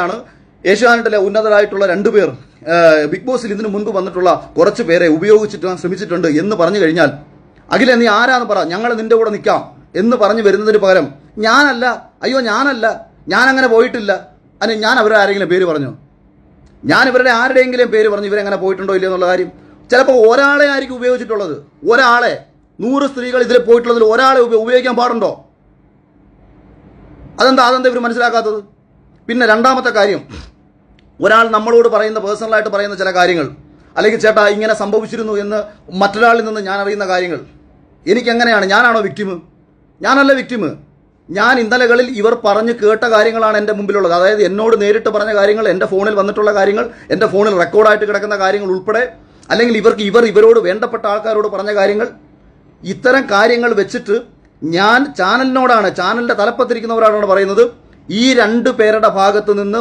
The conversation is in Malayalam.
ാണ് ഏഷ്യാനെറ്റിലെ ഉന്നതരായിട്ടുള്ള രണ്ടുപേർ ബിഗ് ബോസിൽ ഇതിനു മുൻപ് വന്നിട്ടുള്ള കുറച്ച് പേരെ ഉപയോഗിച്ചിട്ട് ശ്രമിച്ചിട്ടുണ്ട് എന്ന് പറഞ്ഞു കഴിഞ്ഞാൽ അഖിലെ നീ ആരാന്ന് പറ, ഞങ്ങൾ നിന്റെ കൂടെ നിൽക്കാം എന്ന് പറഞ്ഞു വരുന്നതിന് പകരം ഞാനല്ല, അയ്യോ ഞാനല്ല, ഞാൻ അങ്ങനെ പോയിട്ടില്ല, അല്ലെ ഞാൻ അവരുടെ ആരെങ്കിലും പേര് പറഞ്ഞു, ഞാൻ ഇവരുടെ ആരുടെയെങ്കിലും പേര് പറഞ്ഞു ഇവരെങ്ങനെ പോയിട്ടുണ്ടോ ഇല്ലയോ എന്നുള്ള കാര്യം. ചിലപ്പോൾ ഒരാളെ ആയിരിക്കും ഉപയോഗിച്ചിട്ടുള്ളത്, ഒരാളെ. 100 സ്ത്രീകൾ ഇതിൽ പോയിട്ടുള്ളതിൽ ഒരാളെ ഉപയോഗിക്കാൻ പാടുണ്ടോ? അതെന്താ ഇവർ മനസ്സിലാക്കാത്തത്? പിന്നെ രണ്ടാമത്തെ കാര്യം, ഒരാൾ നമ്മളോട് പറയുന്ന പേഴ്സണലായിട്ട് പറയുന്ന ചില കാര്യങ്ങൾ, അല്ലെങ്കിൽ ചേട്ടാ ഇങ്ങനെ സംഭവിച്ചിരുന്നു എന്ന് മറ്റൊരാളിൽ നിന്ന് ഞാൻ അറിയുന്ന കാര്യങ്ങൾ എനിക്കെങ്ങനെയാണ്? ഞാനാണോ വിക്ടിം? ഞാനല്ല വിക്ടിം. ഞാൻ ഇന്നലകളിൽ ഇവർ പറഞ്ഞ് കേട്ട കാര്യങ്ങളാണ് എൻ്റെ മുമ്പിലുള്ളത്. അതായത് എന്നോട് നേരിട്ട് പറഞ്ഞ കാര്യങ്ങൾ, എൻ്റെ ഫോണിൽ വന്നിട്ടുള്ള കാര്യങ്ങൾ, എൻ്റെ ഫോണിൽ റെക്കോർഡായിട്ട് കിടക്കുന്ന കാര്യങ്ങൾ ഉൾപ്പെടെ, അല്ലെങ്കിൽ ഇവരോട് വേണ്ടപ്പെട്ട ആൾക്കാരോട് പറഞ്ഞ കാര്യങ്ങൾ, ഇത്തരം കാര്യങ്ങൾ വെച്ചിട്ട് ഞാൻ ചാനലിന്റെ തലപ്പത്തിരിക്കുന്നവരോടാണ് പറയുന്നത്, ഈ 2 പേരുടെ ഭാഗത്ത് നിന്ന്